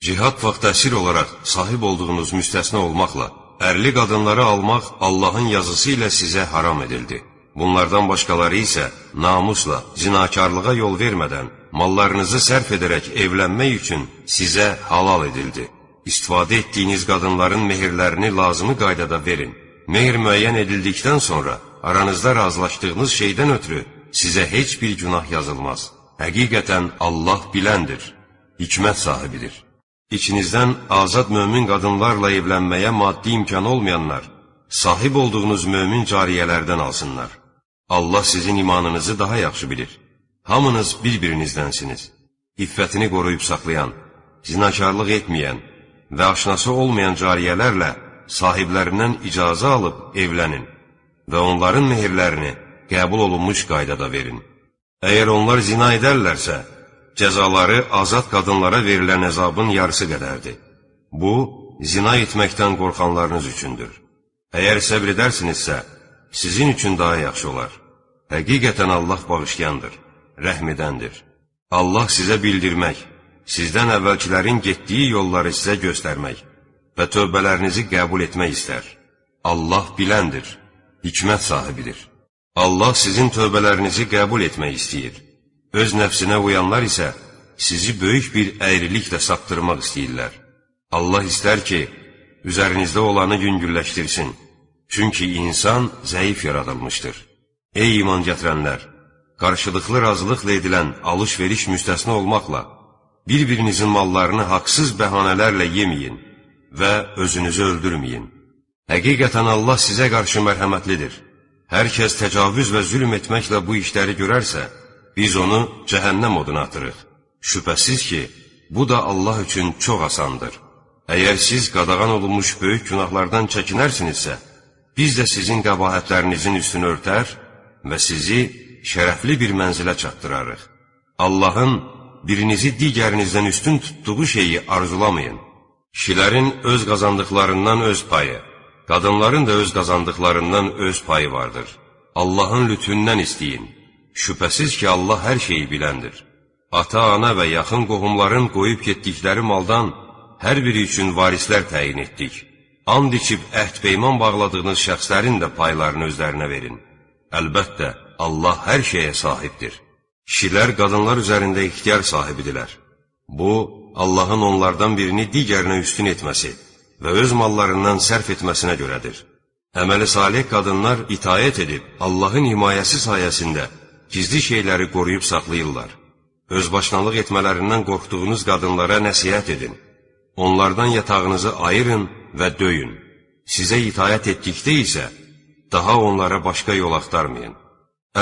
Cihad vaxtı əsir olaraq sahib olduğunuz müstəsna olmaqla, ərli qadınları almaq Allahın yazısı ilə sizə haram edildi. Bunlardan başqaları isə namusla, zinakarlığa yol vermədən, mallarınızı sərf edərək evlənmək üçün sizə halal edildi. İstifadə etdiyiniz qadınların mehirlərini lazımi qaydada verin. Mehir müəyyən edildikdən sonra aranızda razılaşdığınız şeydən ötürü sizə heç bir günah yazılmaz. Həqiqətən Allah biləndir, hikmət sahibidir. İçinizdən azad mömin qadınlarla evlənməyə maddi imkanı olmayanlar, sahib olduğunuz mömin cariyələrdən alsınlar. Allah sizin imanınızı daha yaxşı bilir. Hamınız bir-birinizdənsiniz. İffətini qoruyub saxlayan, zinakarlıq etməyən və aşnası olmayan cariyələrlə sahiblərindən icazə alıb evlənin və onların mehirlərini qəbul olunmuş qaydada verin. Əgər onlar zina edərlərsə, cəzaları azad qadınlara verilən əzabın yarısı qədərdir. Bu, zina etməkdən qorxanlarınız üçündür. Əgər səbr edərsinizsə, sizin üçün daha yaxşı olar. Həqiqətən Allah bağışlayandır, rəhm edəndir. Allah sizə bildirmək, sizdən əvvəlkilərin getdiyi yolları sizə göstərmək və tövbələrinizi qəbul etmək istər. Allah biləndir, hikmət sahibidir. Allah sizin tövbələrinizi qəbul etmək istəyir. Öz nəfsinə uyanlar isə sizi böyük bir əyriliklə saptırmaq istəyirlər. Allah istər ki, üzərinizdə olanı yüngülləşdirsin. Çünki insan zəif yaradılmışdır. Ey iman gətirənlər! Qarşılıqlı razılıqla edilən alış-veriş müstəsna olmaqla, bir-birinizin mallarını haqsız bəhanələrlə yeməyin və özünüzü öldürməyin. Həqiqətən Allah sizə qarşı mərhəmətlidir. Hər kəs təcavüz və zülm etməklə bu işləri görərsə, biz onu cəhənnəm oduna atırıq. Şübhəsiz ki, bu da Allah üçün çox asandır. Əgər siz qadağan olunmuş böyük günahlardan çəkinərsinizsə, biz də sizin qəbahətlərinizin üstünü örtər və sizi şərəfli bir mənzilə çatdırarıq. Allahın birinizi digərinizdən üstün tutduğu şeyi arzulamayın. Kişilərin öz qazandıqlarından öz payı, qadınların da öz qazandıqlarından öz payı vardır. Allahın lütfündən istəyin. Şübhəsiz ki, Allah hər şeyi biləndir. Ata, ana və yaxın qohumların qoyub getdikləri maldan hər biri üçün varislər təyin etdik. And içib əhd-peyman bağladığınız şəxslərin də paylarını özlərinə verin. Əlbəttə, Allah hər şeyə sahibdir. Kişilər qadınlar üzərində ixtiyar sahibidirlər. Bu, Allahın onlardan birini digərinə üstün etməsi və öz mallarından sərf etməsinə görədir. Əməli salih qadınlar itaət edib, Allahın himayəsi sayəsində gizli şeyləri qoruyub saxlayırlar. Özbaşınalıq etmələrindən qorxduğunuz qadınlara nəsihət edin. Onlardan yatağınızı ayırın və döyün. Sizə itaət etdikdə isə, daha onlara başqa yol axtarmayın.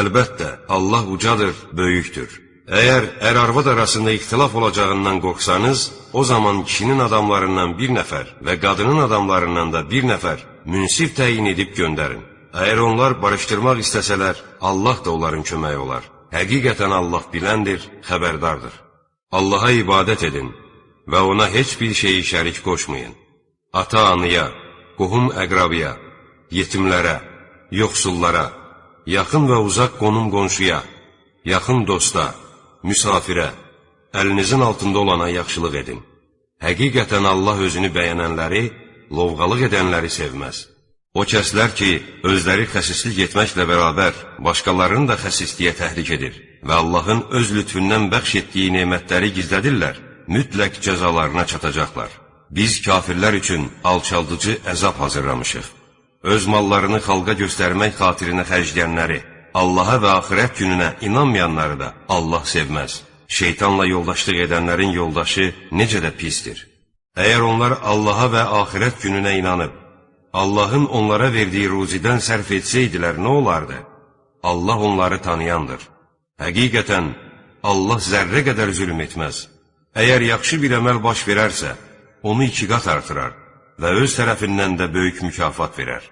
Əlbəttə, Allah ucadır, böyükdür. Əgər ər-arvad arasında ixtilaf olacağından qorxsanız, o zaman kişinin adamlarından bir nəfər və qadının adamlarından da bir nəfər münsif təyin edib göndərin. Əgər onlar barışdırmaq istəsələr, Allah da onların köməyi olar. Həqiqətən Allah biləndir, xəbərdardır. Allaha ibadət edin və ona heç bir şeyi şərik qoşmayın. Ata-anıya, qohum-əqrabıya, yetimlərə, yoxsullara, yaxın və uzaq qonum-qonşuya, yaxın dosta, müsafirə, əlinizin altında olana yaxşılıq edin. Həqiqətən Allah özünü bəyənənləri, lovğalıq edənləri sevməz. O kəslər ki, özləri xəsislik etməklə bərabər, başqalarını da xəsisliyə təhrik edir və Allahın öz lütfündən bəxş etdiyi nemətləri gizlədirlər, mütləq cəzalarına çatacaqlar. Biz kafirlər üçün alçaldıcı əzab hazırlamışıq. Öz mallarını xalqa göstərmək xatirinə xərcləyənləri, Allaha və axirət gününə inanmayanları da Allah sevməz. Şeytanla yoldaşlıq edənlərin yoldaşı necə də pisdir. Əgər onlar Allaha və axirət gününə inanıb, Allahın onlara verdiyi ruzidən sərf etsəydilər, nə olardı? Allah onları tanıyandır. Həqiqətən, Allah zərrə qədər zülm etməz. Əgər yaxşı bir əməl baş verərsə, onu 2 qat artırar və öz tərəfindən də böyük mükafat verər.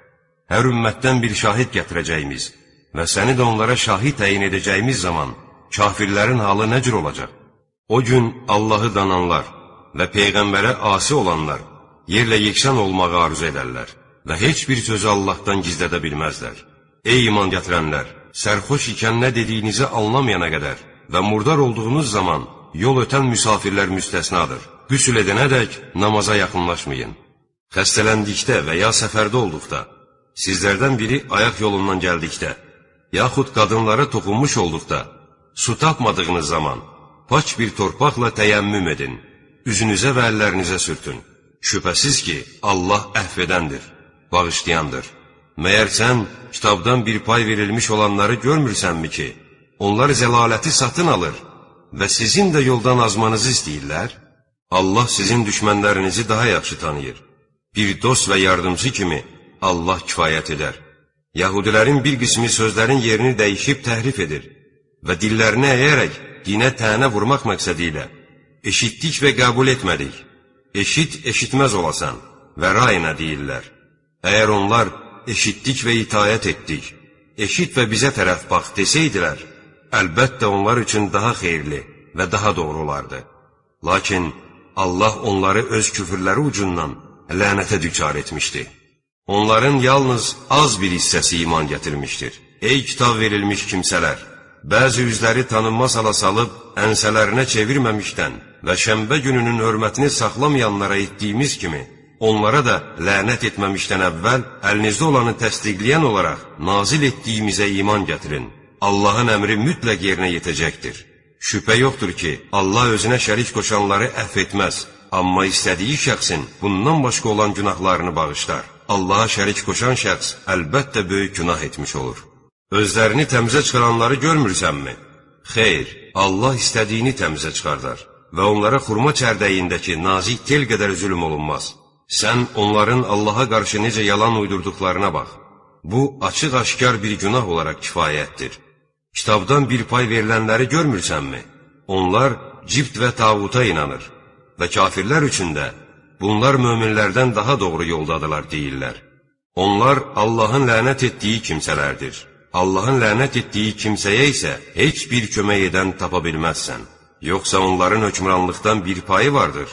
Hər ümmətdən bir şahid gətirəcəyimiz və səni də onlara şahid təyin edəcəyimiz zaman kafirlərin halı nə cür olacaq? O gün Allahı dananlar və Peyğəmbərə asi olanlar yerlə yeksan olmağı arzu edərlər və heç bir sözü Allahdan gizlədə bilməzlər. Ey iman gətirənlər! Sərxoş ikən nə dediyinizi anlamayana qədər və murdar olduğunuz zaman yol ötən müsafirlər müstəsnadır. qüsül edənədək namaza yaxınlaşmayın. Xəstələndikdə və ya səfərdə olduqda, sizlərdən biri ayaq yolundan gəldikdə, yaxud qadınlara toxunmuş olduqda, su tapmadığınız zaman, pak bir torpaqla təyəmmüm edin, üzünüzə və əllərinizə sürtün. Şübhəsiz ki, Allah əhv edəndir, bağışlayandır. Məyər sən kitabdan bir pay verilmiş olanları görmürsənmi ki, onlar zəlaləti satın alır və sizin də yoldan azmanızı istəyirlər? Allah sizin düşmənlərinizi daha yaxşı tanıyır. Bir dost və yardımcı kimi Allah kifayət edər. Yahudilərin bir qismi sözlərin yerini dəyişib təhrif edir və dillərini əyərək dinə tənə vurmaq məqsədi ilə eşitdik və qəbul etmədik, eşit, eşitməz olasan və rayına deyirlər. Əgər onlar eşitdik və itayət etdik, eşit və bizə tərəf bax desəydilər, əlbəttə onlar üçün daha xeyirli və daha doğru olardı. Lakin Allah onları öz küfürləri ucundan lənətə düçar etmişdi. Onların yalnız az bir hissəsi iman gətirmişdir. Ey kitab verilmiş kimsələr! Bəzi üzləri tanınmaz hala salıb, ənsələrinə çevirməmişdən və şənbə gününün hörmətini saxlamayanlara etdiyimiz kimi, onlara da lənət etməmişdən əvvəl əlinizdə olanı təsdiqləyən olaraq nazil etdiyimizə iman gətirin. Allahın əmri mütləq yerinə yetəcəkdir. Şübhə yoxdur ki, Allah özünə şərik qoşanları əhv etməz, amma istədiyi şəxsin bundan başqa olan günahlarını bağışlar. Allaha şərik qoşan şəxs əlbəttə böyük günah etmiş olur. Özlərini təmizə çıxaranları görmürsənmi? Xeyr, Allah istədiyini təmizə çıxardar və onlara xurma çərdəyindəki nazik tel qədər zülm olunmaz. Sən onların Allaha qarşı necə yalan uydurduqlarına bax. Bu, açıq-aşkar bir günah olaraq kifayətdir. Kitabdan bir pay verilənləri görmürsənmi? Onlar cibt və tağuta inanır və kafirlər üçün də bunlar möminlərdən daha doğru yoldadırlar deyirlər. Onlar Allahın lənət etdiyi kimsələrdir. Allahın lənət etdiyi kimsəyə isə heç bir kömək edən tapa bilməzsən. Yoxsa onların hökmranlıqdan bir payı vardır.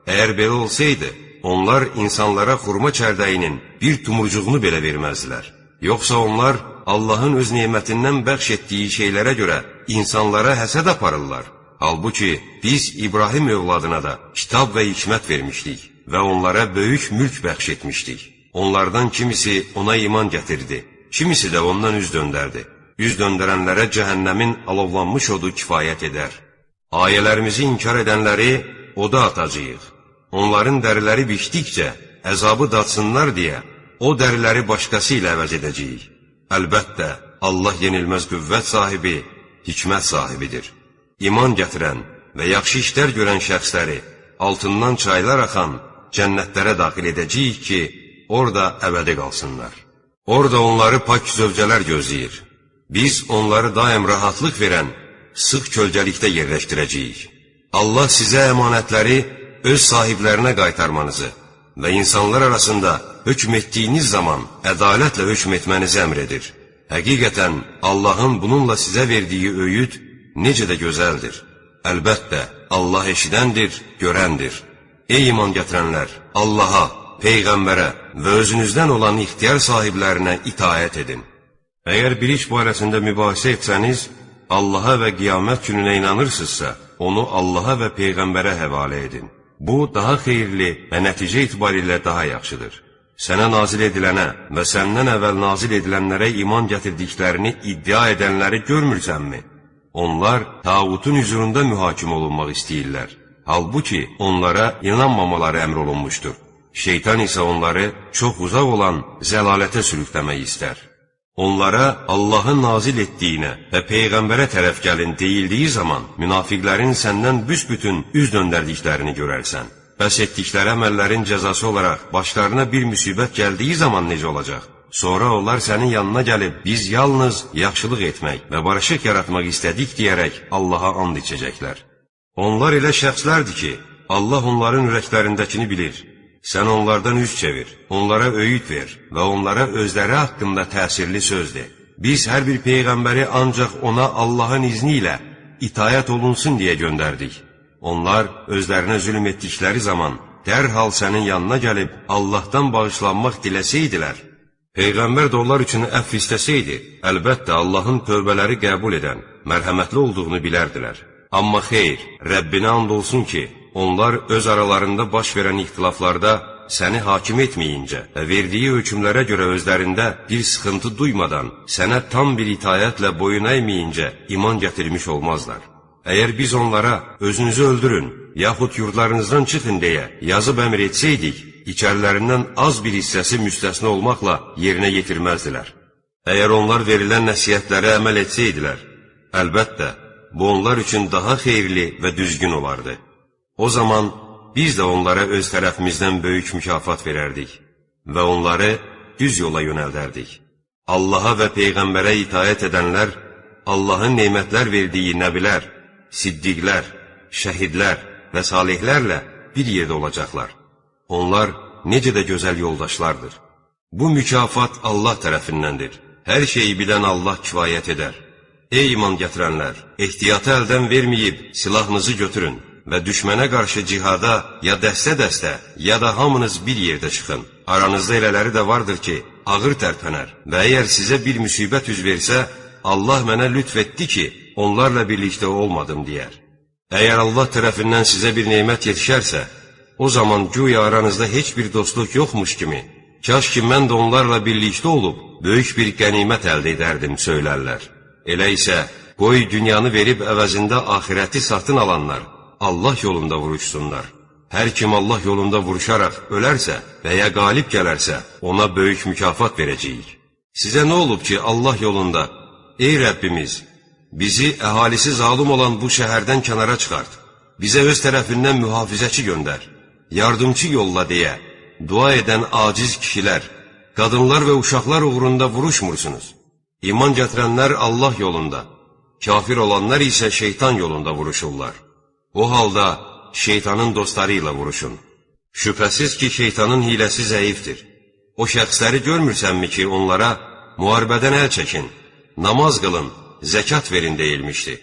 Əgər belə olsaydı, onlar insanlara xurma çərdəyinin bir tumurcuğunu belə verməzdilər. Yoxsa onlar Allahın öz nemətindən bəxş etdiyi şeylərə görə insanlara həsəd aparırlar. Halbuki biz İbrahim övladına da kitab və hikmət vermişdik və onlara böyük mülk bəxş etmişdik. Onlardan kimisi ona iman gətirdi, kimisi də ondan üz döndərdi. Üz döndərənlərə cəhənnəmin alovlanmış odu kifayət edər. Ayələrimizi inkar edənləri oda atacağıq. Onların dəriləri biçdikcə əzabı datsınlar deyə o dəriləri başqası ilə əvəz edəcəyik. Əlbəttə, Allah yenilməz qüvvət sahibi, hikmət sahibidir. İman gətirən və yaxşı işlər görən şəxsləri altından çaylar axan cənnətlərə daxil edəcəyik ki, orada əbədi qalsınlar. Orada onları pak zövcələr gözləyir. Biz onları daim rahatlıq verən sıx kölgəlikdə yerləşdirəcəyik. Allah sizə əmanətləri öz sahiblərinə qaytarmanızı və insanlar arasında hökm etdiyiniz zaman ədalətlə hökm etmənizi əmr edir. Həqiqətən, Allahın bununla sizə verdiyi öyüd necə də gözəldir. Əlbəttə, Allah eşidəndir, görəndir. Ey iman gətirənlər, Allaha, Peyğəmbərə və özünüzdən olan ixtiyar sahiblərinə itaət edin. Əgər bir iş barəsində mübahisə etsəniz, Allaha və qiyamət gününə inanırsınızsa, onu Allaha və Peyğəmbərə həvalə edin. Bu, daha xeyirli və nəticə etibarilə daha yaxşıdır. Sənə nazil edilənə və səndən əvvəl nazil edilənlərə iman gətirdiklərini iddia edənləri görmürsənmi? Onlar tağutun hüzurunda mühakimə olunmaq istəyirlər. Halbuki onlara inanmamaları əmr olunmuşdur. Şeytan isə onları çox uzaq olan zəlalətə sürükləmək istər. Onlara Allahın nazil etdiyinə və Peyğəmbərə tərəf gəlin deyildiyi zaman münafiqlərin səndən büsbütün üz döndərdiklərini görərsən. Bəs etdikləri əməllərin cəzası olaraq başlarına bir müsibət gəldiyi zaman necə olacaq? Sonra onlar sənin yanına gəlib, biz yalnız yaxşılıq etmək və barışıq yaratmaq istədik deyərək Allaha and içəcəklər. Onlar elə şəxslərdir ki, Allah onların ürəklərindəkini bilir. Sən onlardan üz çevir, onlara öyüd ver və onlara özləri haqqında təsirli söz de. Biz hər bir Peyğəmbəri ancaq ona Allahın izni ilə itayət olunsun deyə göndərdik. Onlar özlərinə zülm etdikləri zaman dərhal sənin yanına gəlib Allahdan bağışlanmaq diləsəydilər, Peyğəmbər də onlar üçün əfv istəsəydi, əlbəttə Allahın tövbələri qəbul edən, mərhəmətli olduğunu bilərdilər. Amma xeyr, Rəbbinə and olsun ki, onlar öz aralarında baş verən ixtilaflarda səni hakim etməyincə və verdiyi hökmlərə görə özlərində bir sıxıntı duymadan sənə tam bir itayətlə boyun əyməyincə iman gətirmiş olmazlar. Əgər biz onlara özünüzü öldürün, yaxud yurdlarınızdan çıxın deyə yazıb əmr etsəydik, içərilərindən az bir hissəsi müstəsna olmaqla yerinə yetirməzdilər. Əgər onlar verilən nəsihətlərə əməl etsəydilər, əlbəttə, bu onlar üçün daha xeyirli və düzgün olardı. O zaman biz də onlara öz tərəfimizdən böyük mükafat verərdik və onları düz yola yönəldərdik. Allaha və Peyğəmbərə itaət edənlər, Allahın nemətlər verdiyi nəbilər, siddiqlər, şəhidlər və salihlərlə bir yerdə olacaqlar. Onlar necə də gözəl yoldaşlardır. Bu mükafat Allah tərəfindəndir. Hər şeyi bilən Allah kifayət edər. Ey iman gətirənlər, ehtiyatı əldən verməyib silahınızı götürün və düşmənə qarşı cihada ya dəstə-dəstə, ya da hamınız bir yerdə çıxın. Aranızda elələri də vardır ki, ağır tərpənər və əgər sizə bir müsibət üz versə, Allah mənə lütf etdi ki, onlarla birlikdə olmadım deyər. Əgər Allah tərəfindən sizə bir nemət yetişərsə, o zaman güya aranızda heç bir dostluq yoxmuş kimi, kaş ki mən də onlarla birlikdə olub, böyük bir qənimət əldə edərdim söylərlər. Elə isə, qoy dünyanı verib əvəzində axirəti satın alanlar, Allah yolunda vuruşsunlar. Hər kim Allah yolunda vuruşaraq ölərsə və ya qalib gələrsə, ona böyük mükafat verəcəyik. Sizə nə olub ki, Allah yolunda, ey Rəbbimiz, bizi əhalisi zalım olan bu şəhərdən kənara çıxart, bizə öz tərəfindən mühafizəçi göndər, yardımçı yolla deyə, dua edən aciz kişilər, qadınlar və uşaqlar uğrunda vuruşmursunuz. İman gətirənlər Allah yolunda, kafir olanlar isə şeytan yolunda vuruşurlar. O halda şeytanın dostları ilə vuruşun. Şübhəsiz ki, şeytanın hiləsi zəifdir. O şəxsləri görmürsənmi ki, onlara müharibədən əl çəkin, namaz qılın, zəkat verin deyilmişdi.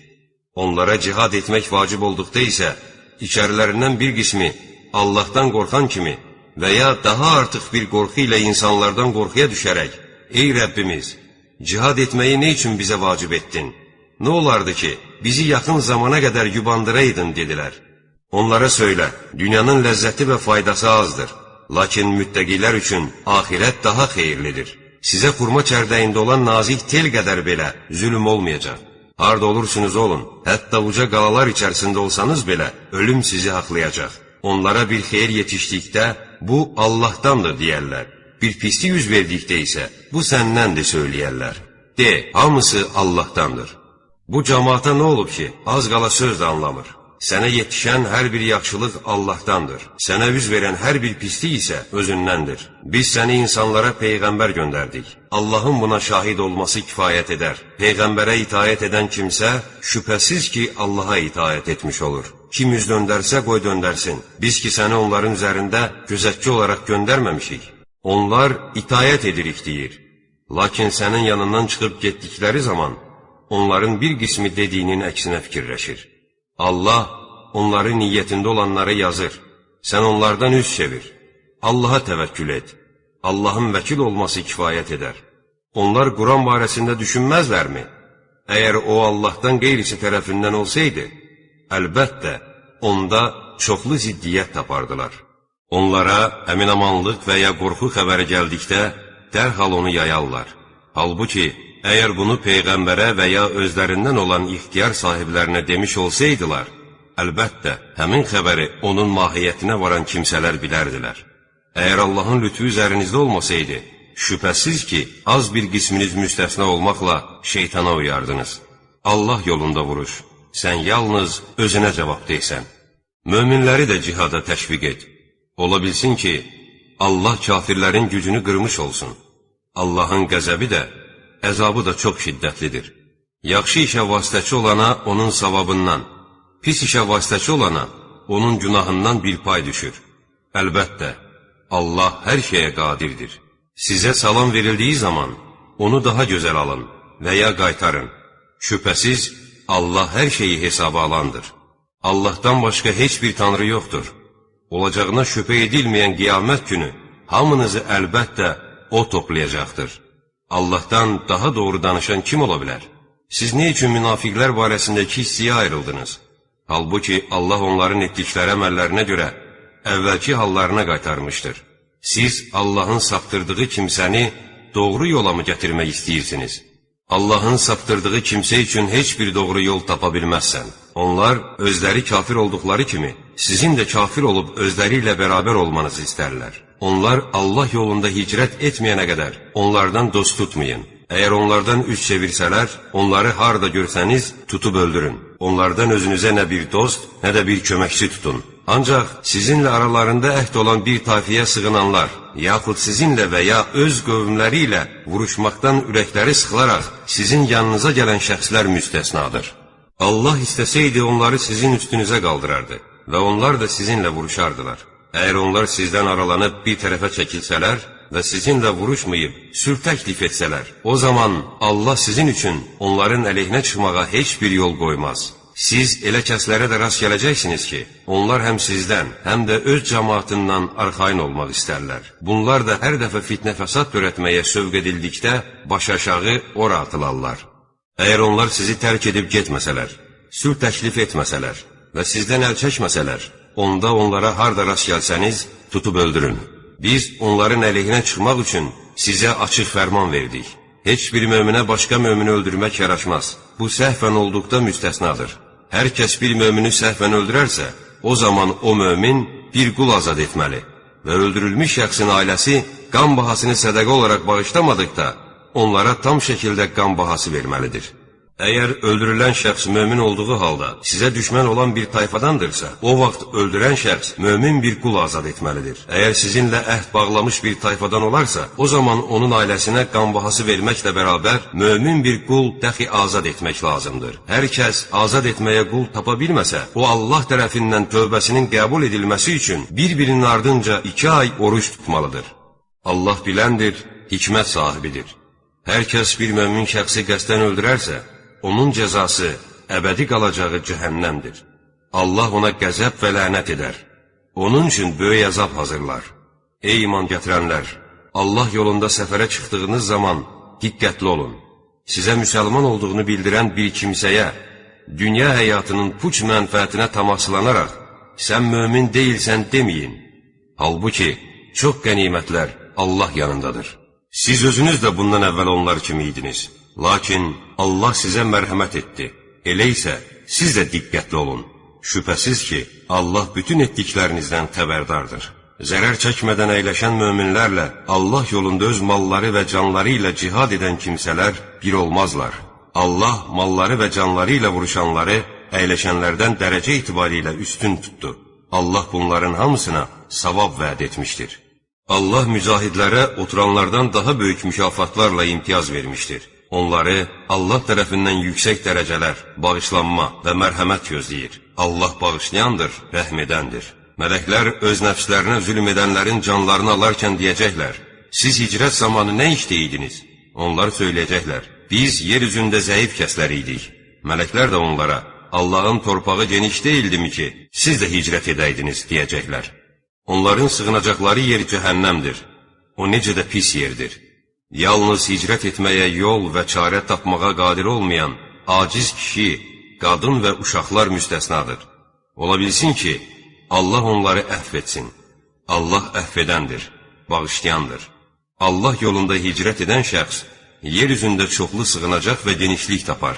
Onlara cihad etmək vacib olduqda isə, içərilərindən bir qismi Allahdan qorxan kimi və ya daha artıq bir qorxu ilə insanlardan qorxuya düşərək, ey Rəbbimiz, cihad etməyi nə üçün bizə vacib etdin? Nə olardı ki, bizi yaxın zamana qədər yubandıraydın, dedilər. Onlara söylə, dünyanın ləzzəti və faydası azdır, lakin müttəqilər üçün axirət daha xeyirlidir. Sizə xurma çərdəyində olan nazik tel qədər belə zülm olmayacaq. Harda olursunuz olun, hətta uca qalalar içərisində olsanız belə, ölüm sizi haqlayacaq. Onlara bir xeyir yetişdikdə, bu Allahdandır deyərlər. Bir pislik yüz verdikdə isə, bu səndəndir söyləyərlər. De, hamısı Allahdandır. Bu cəmaata nə olub ki, az qala söz də anlamır. Sənə yetişən hər bir yaxşılıq Allahdandır. Sənə üz verən hər bir pislik isə özündəndir. Biz səni insanlara Peyğəmbər göndərdik. Allahın buna şahid olması kifayət edər. Peyğəmbərə itaət edən kimsə, şübhəsiz ki, Allaha itaət etmiş olur. Kim üz döndərsə, qoy döndərsin. Biz ki, səni onların üzərində gözətçi olaraq göndərməmişik. Onlar itaət edirik deyir. Lakin sənin yanından çıxıb getdikləri zaman, onların bir qismi dediyinin əksinə fikirləşir. Allah onların niyyətində olanları yazır. Sən onlardan üz çevir. Allaha təvəkkül et. Allahın vəkil olması kifayət edər. Onlar Quran barəsində düşünməzlərmi? Əgər o Allahdan qeyrisi tərəfindən olsaydı, əlbəttə, onda çoxlu ziddiyyət tapardılar. Onlara əminamanlıq və ya qorxu xəbəri gəldikdə, dərhal onu yayarlar. Halbuki, əgər bunu Peyğəmbərə və ya özlərindən olan ixtiyar sahiblərinə demiş olsaydılar, əlbəttə, həmin xəbəri onun mahiyyətinə varan kimsələr bilərdilər. Əgər Allahın lütfü üzərinizdə olmasaydı, şübhəsiz ki, az bir qisminiz müstəsna olmaqla şeytana uyardınız. Allah yolunda vuruş, sən yalnız özünə cavab deysən. Möminləri də cihada təşviq et. Ola bilsin ki, Allah kafirlərin gücünü qırmış olsun. Allahın qəzəbi də, əzabı da çox şiddətlidir. Yaxşı işə vasitəçi olana onun savabından, pis işə vasitəçi olana onun günahından bir pay düşür. Əlbəttə, Allah hər şeyə qadirdir. Sizə salam verildiyi zaman onu daha gözəl alın və ya qaytarın. Şübhəsiz, Allah hər şeyi hesaba alandır. Allahdan başqa heç bir tanrı yoxdur. Olacağına şübhə edilməyən qiyamət günü hamınızı əlbəttə O toplayacaqdır. Allahdan daha doğru danışan kim ola bilər? Siz nə üçün münafiqlər barəsindəki hissəyə ayrıldınız? Halbuki Allah onların etdikləri əməllərinə görə əvvəlki hallarına qaytarmışdır. Siz Allahın saptırdığı kimsəni doğru yola mı gətirmək istəyirsiniz? Allahın saptırdığı kimsə üçün heç bir doğru yol tapa bilməzsən. Onlar özləri kafir olduqları kimi, sizin də kafir olub özləri ilə bərabər olmanızı istərlər. Onlar Allah yolunda hicrət etməyənə qədər onlardan dost tutmayın. Əgər onlardan üz çevirsələr, onları harda görsəniz tutub öldürün. Onlardan özünüzə nə bir dost, nə də bir köməkçi tutun. Ancaq sizinlə aralarında əhd olan bir tayfiyə sığınanlar, yaxud sizinlə və ya öz qövmləri ilə vuruşmaqdan ürəkləri sıxılaraq sizin yanınıza gələn şəxslər müstəsnadır. Allah istəsəydi onları sizin üstünüzə qaldırardı və onlar da sizinlə vuruşardılar. Əgər onlar sizdən aralanıb bir tərəfə çəkilsələr və sizinlə vuruşmayıb sülh təklif etsələr, o zaman Allah sizin üçün onların əleyhinə çıxmağa heç bir yol qoymaz. Siz elə kəslərə də rast gələcəksiniz ki, onlar həm sizdən, həm də öz cəmaatından arxayın olmaq istərlər. Bunlar da hər dəfə fitnə fəsad törətməyə sövq edildikdə başaşağı ora atılarlar. Əgər onlar sizi tərk edib getməsələr, sülh təklif etməsələr və sizdən əl çəkməsələr, onda onlara harda rast gəlsəniz, tutub öldürün. Biz onların əleyhinə çıxmaq üçün sizə açıq fərman verdik. Heç bir möminə başqa mömini öldürmək yaraşmaz. Bu səhvən olduqda müstəsnadır. Hər kəs bir mömini səhvən öldürərsə, o zaman o mömin bir qul azad etməli və öldürülmüş şəxsin ailəsi qan bahasını sədəqə olaraq bağışlamadıqda, onlara tam şəkildə qan bahası verməlidir. Əgər öldürülən şəxs mömin olduğu halda sizə düşmən olan bir tayfadandırsa, o vaxt öldürən şəxs mömin bir qul azad etməlidir. Əgər sizinlə əhd bağlamış bir tayfadan olarsa, o zaman onun ailəsinə qan bahası verməklə bərabər mömin bir qul dəxi azad etmək lazımdır. Hər kəs azad etməyə qul tapa bilməsə, o Allah tərəfindən tövbəsinin qəbul edilməsi üçün bir-birinin ardınca 2 ay oruç tutmalıdır. Allah biləndir, hikmət sahibidir. Hər kəs bir mömin şəxsi qəsdən öldürərsə, onun cəzası əbədi qalacağı cəhənnəmdir. Allah ona qəzəb və lənət edər. Onun üçün böyük əzab hazırlar. Ey iman gətirənlər! Allah yolunda səfərə çıxdığınız zaman diqqətli olun. Sizə müsəlman olduğunu bildirən bir kimsəyə, dünya həyatının puç mənfəətinə tamaslanaraq, sən mömin deyilsən deməyin. Halbuki, çox qənimətlər Allah yanındadır. Siz özünüz də bundan əvvəl onlar kimi idiniz. Lakin Allah sizə mərhəmət etdi. Elə isə siz də diqqətli olun. Şübhəsiz ki, Allah bütün etdiklərinizdən xəbərdardır. Zərər çəkmədən əyləşən möminlərlə Allah yolunda öz malları və canları ilə cihad edən kimsələr bir olmazlar. Allah malları və canları ilə vuruşanları əyləşənlərdən dərəcə itibarilə üstün tutdu. Allah bunların hamısına savab vəd etmişdir. Allah mücahidlərə oturanlardan daha böyük mükafatlarla imtiyaz vermişdir. Onları Allah tərəfindən yüksək dərəcələr, bağışlanma və mərhəmət gözləyir. Allah bağışlayandır, rəhm edəndir. Mələklər öz nəfslərinə zülm edənlərin canlarını alarkən deyəcəklər, siz hicrət zamanı nə işləyirdiniz? Onlar söyləyəcəklər, biz yer üzündə zəif kəslər idik. Mələklər də onlara, Allahın torpağı geniş deyildimi ki, siz də hicrət edəydiniz, deyəcəklər. Onların sığınacaqları yer cəhənnəmdir. O necə də pis yerdir. Yalnız hicrət etməyə yol və çarə tapmağa qadir olmayan aciz kişi, qadın və uşaqlar müstəsnadır. Ola bilsin ki, Allah onları əhv etsin. Allah əhv edəndir, bağışlayandır. Allah yolunda hicrət edən şəxs yer üzündə çoxlu sığınacaq və genişlik tapar.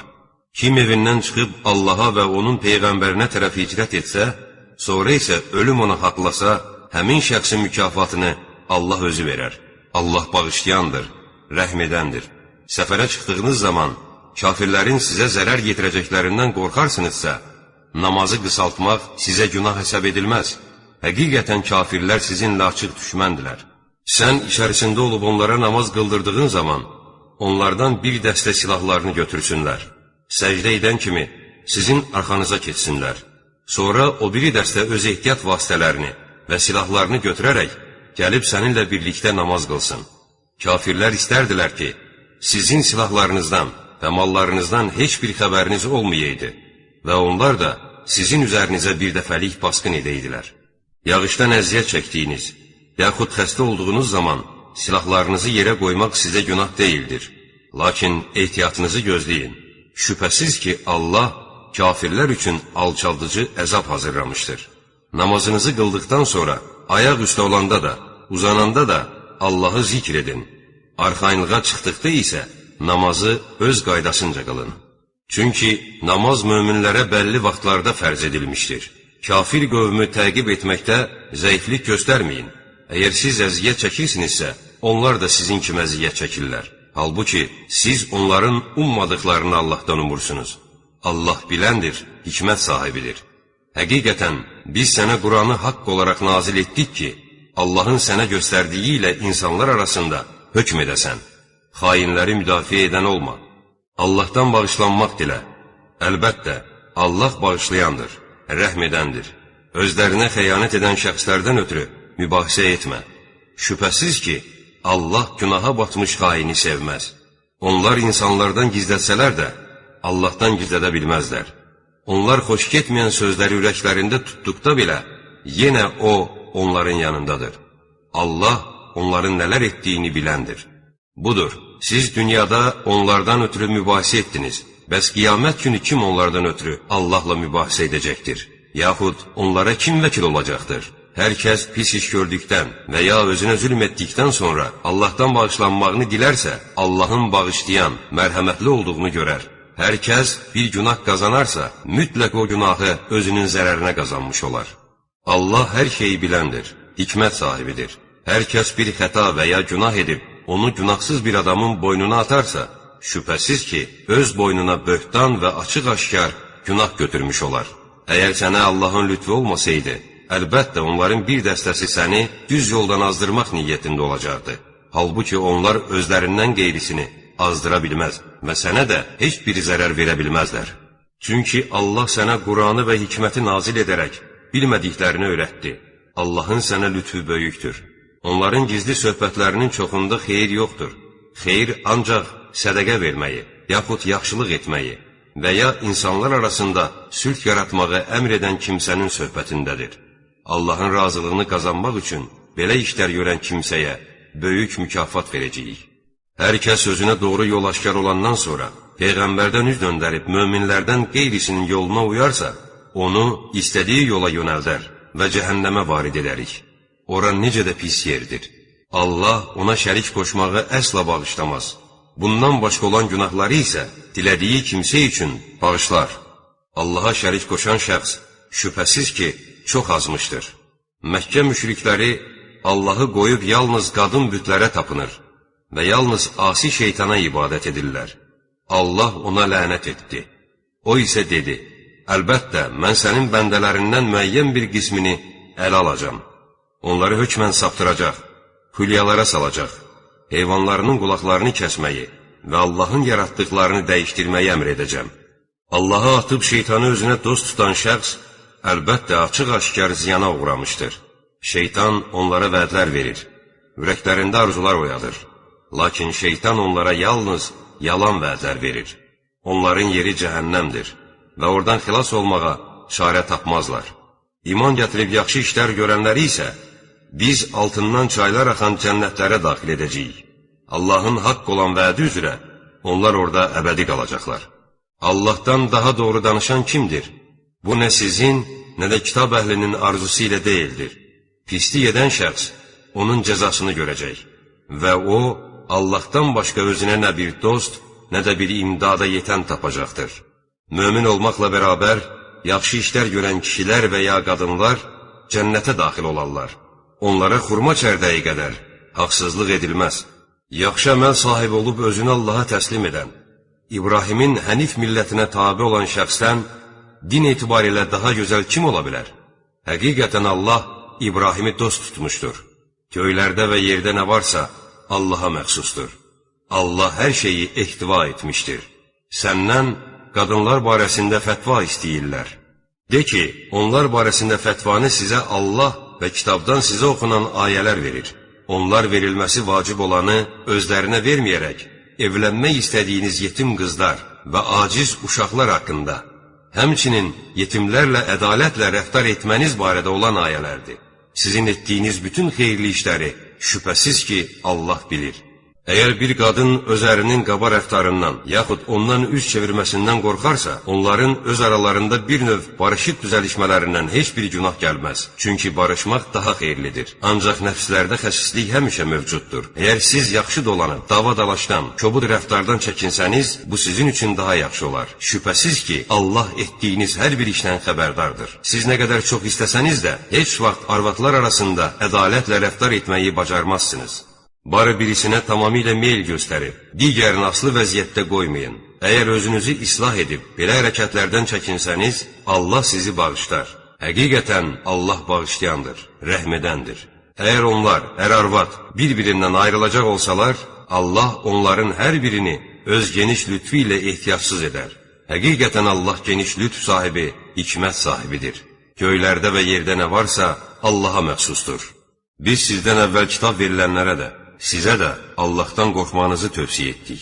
Kim evindən çıxıb Allaha və onun Peyğəmbərinə tərəf hicrət etsə, sonra isə ölüm onu haqlasa, həmin şəxsin mükafatını Allah özü verər. Allah bağışlayandır, rəhm edəndir. Səfərə çıxdığınız zaman kafirlərin sizə zərər yetirəcəklərindən qorxarsınızsa, namazı qısaltmaq sizə günah hesab edilməz. Həqiqətən kafirlər sizinlə açıq düşməndilər. Sən içərisində olub onlara namaz qıldırdığın zaman, onlardan bir dəstə silahlarını götürsünlər. Səcdə edən kimi sizin arxanıza keçsinlər. Sonra o biri dəstə öz ehtiyat vasitələrini və silahlarını götürərək gəlib səninlə birlikdə namaz qılsın. Kafirlər istərdilər ki, sizin silahlarınızdan və mallarınızdan heç bir xəbəriniz olmayaydı və onlar da sizin üzərinizə bir dəfəlik basqın edeydilər. Yağışdan əziyyət çəkdiyiniz, yaxud xəstə olduğunuz zaman silahlarınızı yerə qoymaq sizə günah deyildir. Lakin ehtiyatınızı gözləyin. Şübhəsiz ki, Allah kafirlər üçün alçaldıcı əzab hazırlamışdır. Namazınızı qıldıqdan sonra ayaq üstə olanda da, uzananda da Allahı zikr edin. Arxayınlığa çıxdıqda isə namazı öz qaydasınca qılın. Çünki namaz möminlərə bəlli vaxtlarda fərz edilmişdir. Kafir qövmü təqib etməkdə zəiflik göstərməyin. Əgər siz əziyyət çəkirsinizsə, onlar da sizin kimi əziyyət çəkirlər. Halbuki siz onların ummadıqlarını Allahdan umursunuz. Allah biləndir, hikmət sahibidir. Həqiqətən, biz sənə Quranı haqq olaraq nazil etdik ki, Allahın sənə göstərdiyi ilə insanlar arasında hökm edəsən. Xainləri müdafiə edən olma. Allahdan bağışlanmaq dilə. Əlbəttə, Allah bağışlayandır, rəhm edəndir. Özlərinə xəyanət edən şəxslərdən ötürü mübahisə etmə. Şübhəsiz ki, Allah günaha batmış xaini sevməz. Onlar insanlardan gizlətsələr də, Allahdan gizlədə bilməzlər. Onlar xoş getməyən sözləri ürəklərində tutduqda belə, yenə O, onların yanındadır. Allah onların nələr etdiyini biləndir. Budur, siz dünyada onlardan ötürü mübahisə etdiniz. Bəs qiyamət günü kim onlardan ötürü Allahla mübahisə edəcəkdir? Yaxud onlara kim vəkil olacaqdır? Hər kəs pis iş gördükdən və ya özünə zülm etdikdən sonra Allahdan bağışlanmağını dilərsə, Allahın bağışlayan, mərhəmətli olduğunu görər. Hər kəs bir günah qazanarsa, mütləq o günahı özünün zərərinə qazanmış olar. Allah hər şeyi biləndir, hikmət sahibidir. Hər kəs bir xəta və ya günah edib, onu günahsız bir adamın boynuna atarsa, şübhəsiz ki, öz boynuna böhtan və açıq-aşkar günah götürmüş olar. Əgər sənə Allahın lütfu olmasaydı, əlbəttə onların bir dəstəsi səni düz yoldan azdırmaq niyyətində olacaqdı. Halbuki onlar özlərindən qeyrisini azdıra bilməz və sənə də heç bir zərər verə bilməzlər. Çünki Allah sənə Quranı və hikməti nazil edərək bilmədiklərini öyrətdi. Allahın sənə lütfu böyükdür. Onların gizli söhbətlərinin çoxunda xeyir yoxdur. Xeyir ancaq sədəqə verməyi, yaxud yaxşılıq etməyi və ya insanlar arasında sülh yaratmağı əmr edən kimsənin söhbətindədir. Allahın razılığını qazanmaq üçün belə işlər görən kimsəyə böyük mükafat verəcəyik. Hər kəs özünə doğru yol aşkar olandan sonra Peyğəmbərdən üz döndərib möminlərdən qeyrisinin yoluna uyarsa, onu istədiyi yola yönəldər və cəhənnəmə varid edərik. Ora necə də pis yerdir. Allah ona şərik qoşmağı əsla bağışlamaz. Bundan başqa olan günahları isə dilədiyi kimsə üçün bağışlar. Allaha şərik qoşan şəxs şübhəsiz ki, çox azmışdır. Məkkə müşrikləri Allahı qoyub yalnız qadın bütlərə tapınır və yalnız asi şeytana ibadət edirlər. Allah ona lənət etdi. O isə dedi, əlbəttə, mən sənin bəndələrindən müəyyən bir qismini ələ alacam. Onları hökmən saptıracaq, hülyalara salacaq, heyvanlarının qulaqlarını kəsməyi və Allahın yaratdıqlarını dəyişdirməyi əmr edəcəm. Allaha atıb şeytanı özünə dost tutan şəxs, əlbəttə, açıq-aşkar ziyana uğramışdır. Şeytan onlara vədlər verir, ürəklərində arzular oyadır. Lakin şeytan onlara yalnız yalan vədlər verir. Onların yeri cəhənnəmdir və oradan xilas olmağa çarə tapmazlar. İman gətirib yaxşı işlər görənləri isə biz altından çaylar axan cənnətlərə daxil edəcəyik. Allahın haqq olan vədi üzrə onlar orada əbədi qalacaqlar. Allahdan daha doğru danışan kimdir? Bu nə sizin, nə də kitab əhlinin arzusu ilə deyildir. Pislik edən şəxs onun cəzasını görəcək və o, Allahdan başqa özünə nə bir dost, nə də bir imdada yetən tapacaqdır. Mömin olmaqla bərabər, yaxşı işlər görən kişilər və ya qadınlar cənnətə daxil olarlar. Onlara xurma çərdəyi qədər haqsızlıq edilməz. Yaxşı əməl sahibi olub özünü Allaha təslim edən, İbrahimin hənif millətinə tabi olan şəxsdən din etibarilə daha gözəl kim ola bilər? Həqiqətən Allah İbrahimi dost tutmuşdur. Göylərdə və yerdə nə varsa Allaha məxsusdur. Allah hər şeyi ehtiva etmişdir. Səndən qadınlar barəsində fətva istəyirlər. De ki, onlar barəsində fətvanı sizə Allah və kitabdan sizə oxunan ayələr verir. Onlar verilməsi vacib olanı özlərinə verməyərək, evlənmək istədiyiniz yetim qızlar və aciz uşaqlar haqqında, həmçinin yetimlərlə ədalətlə rəftar etməniz barədə olan ayələrdir. Sizin etdiyiniz bütün xeyirli işləri şübhəsiz ki, Allah bilir. Əgər bir qadın öz ərinin qaba rəftarından, yaxud ondan üz çevirməsindən qorxarsa, onların öz aralarında bir növ barışıq düzəlişmələrindən heç bir günah gəlməz. Çünki barışmaq daha xeyirlidir. Ancaq nəfslərdə xəsislik həmişə mövcuddur. Əgər siz yaxşı dolanıb, dava-dalaşdan, kobud rəftardan çəkinsəniz, bu sizin üçün daha yaxşı olar. Şübhəsiz ki, Allah etdiyiniz hər bir işdən xəbərdardır. Siz nə qədər çox istəsəniz də, heç vaxt arvadlar arasında ədalətlə rəftar etməyi bacarmazsınız. Barı birisinə tamamilə meyl göstərib, digərini asılı vəziyyətdə qoymayın. Əgər özünüzü islah edib, belə hərəkətlərdən çəkinsəniz, Allah sizi bağışlar. Həqiqətən Allah bağışlayandır, rəhm edəndir. Əgər onlar, ər-arvad, bir-birindən ayrılacaq olsalar, Allah onların hər birini öz geniş lütfü ilə ehtiyatsız edər. Həqiqətən Allah geniş lütf sahibi, hikmət sahibidir. Göylərdə və yerdə nə varsa, Allaha məxsusdur. Biz sizdən əvvəl kitab verilənlərə də, sizə də Allahdan qorxmanızı tövsiyə etdik.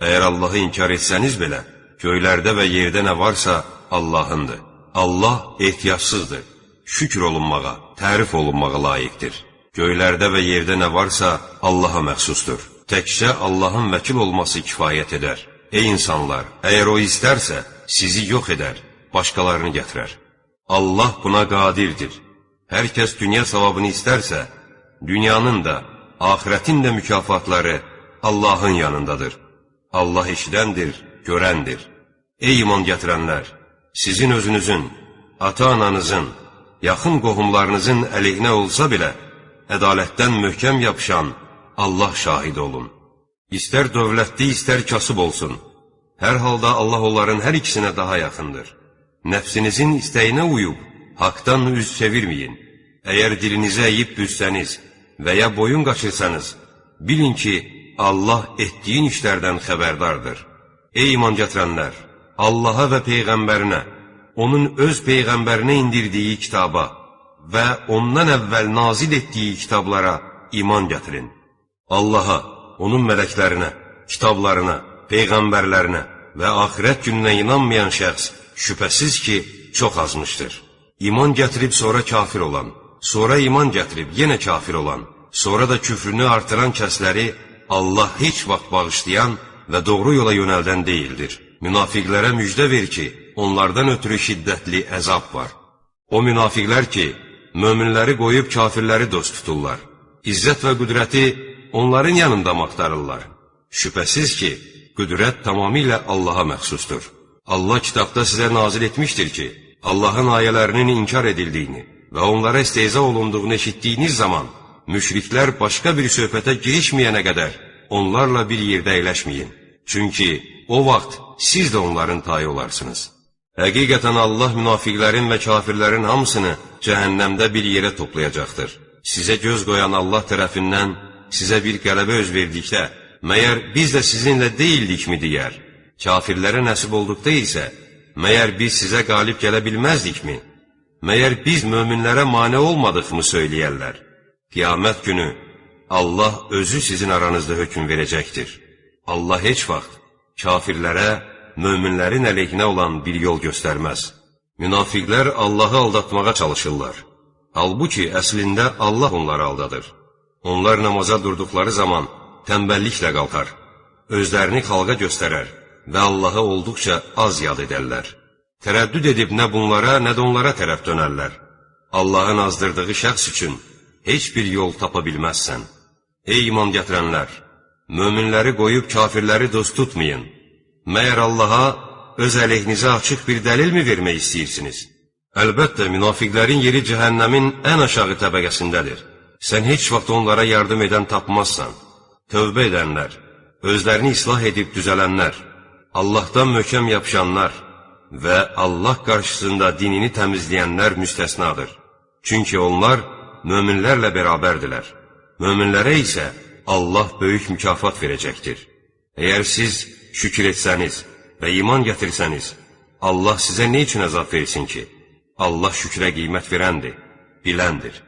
Əgər Allahı inkar etsəniz belə, göylərdə və yerdə nə varsa Allahındır. Allah ehtiyacsızdır, şükür olunmağa, tərif olunmağa layiqdir. Göylərdə və yerdə nə varsa Allaha məxsusdur. Təkcə Allahın vəkil olması kifayət edər. Ey insanlar, əgər o istərsə, sizi yox edər, başqalarını gətirər. Allah buna qadirdir. Hər kəs dünya savabını istərsə, dünyanın da, axirətin də mükafatları Allahın yanındadır. Allah eşidəndir, görəndir. Ey iman gətirənlər! Sizin özünüzün, ata-ananızın, yaxın qohumlarınızın əleyhinə olsa belə, ədalətdən möhkəm yapışan Allah şahid olun. İstər dövlətli, istər kasıb olsun. Hər halda Allah onların hər ikisinə daha yaxındır. Nəfsinizin istəyinə uyub, haqdan üz çevirməyin. Əgər dilinizi əyib büzsəniz və ya boyun qaçırsanız, bilin ki, Allah etdiyin işlərdən xəbərdardır. Ey iman gətirənlər! Allaha və Peyğəmbərinə, onun öz Peyğəmbərinə indirdiyi kitaba və ondan əvvəl nazil etdiyi kitablara iman gətirin. Allaha, onun mələklərinə, kitablarına, Peyğəmbərlərinə və axirət gününə inanmayan şəxs şübhəsiz ki, çox azmışdır. İman gətirib sonra kafir olan, sonra iman gətirib yenə kafir olan, sonra da küfrünü artıran kəsləri Allah heç vaxt bağışlayan və doğru yola yönəldən deyildir. Münafiqlərə müjdə ver ki, onlardan ötürü şiddətli əzab var. O münafiqlər ki, möminləri qoyub kafirləri dost tuturlar. İzzət və qüdrəti onların yanında maqtarırlar. Şübhəsiz ki, qüdrət tamamilə Allaha məxsusdur. Allah kitabda sizə nazil etmişdir ki, Allahın ayələrinin inkar edildiyini və onlara istehza olunduğunu eşitdiyiniz zaman, müşriklər başqa bir söhbətə girişməyənə qədər onlarla bir yerdə əyləşməyin. Çünki o vaxt siz də onların tayı olarsınız. Həqiqətən Allah münafiqlərin və kafirlərin hamısını cəhənnəmdə bir yerə toplayacaqdır. Sizə göz qoyan Allah tərəfindən sizə bir qələbə öz verdikdə, məyər biz də sizinlə deyildikmi deyər? Kafirlərə nəsib olduqda isə, məyər biz sizə qalib gələ bilməzdikmi? Məyər biz möminlərə mane olmadıqmı söyləyərlər? Qiyamət günü Allah özü sizin aranızda hökm verəcəkdir. Allah heç vaxt kafirlərə, möminlərin əleyhinə olan bir yol göstərməz. Münafiqlər Allahı aldatmağa çalışırlar. Halbuki əslində Allah onları aldadır. Onlar namaza durduqları zaman tənbəlliklə qalxar, özlərini xalqa göstərər və Allahı olduqca az yad edərlər. Tərəddüd edib nə bunlara, nə də onlara tərəf dönərlər. Allahın azdırdığı şəxs üçün heç bir yol tapa bilməzsən. Ey iman gətirənlər! Möminləri qoyub kafirləri dost tutmayın. Məyər Allaha öz əleyhinizə açıq bir dəlilmi vermək istəyirsiniz? Əlbəttə, münafiqlərin yeri cəhənnəmin ən aşağı təbəqəsindədir. Sən heç vaxt onlara yardım edən tapmazsan. Tövbə edənlər, özlərini islah edib düzələnlər, Allahdan möhkəm yapışanlar və Allah qarşısında dinini təmizləyənlər müstəsnadır. Çünki onlar möminlərlə bərabərdilər. Möminlərə isə Allah böyük mükafat verəcəkdir. Əgər siz şükür etsəniz və iman gətirsəniz, Allah sizə nə üçün əzab versin ki? Allah şükrə qiymət verəndir, biləndir.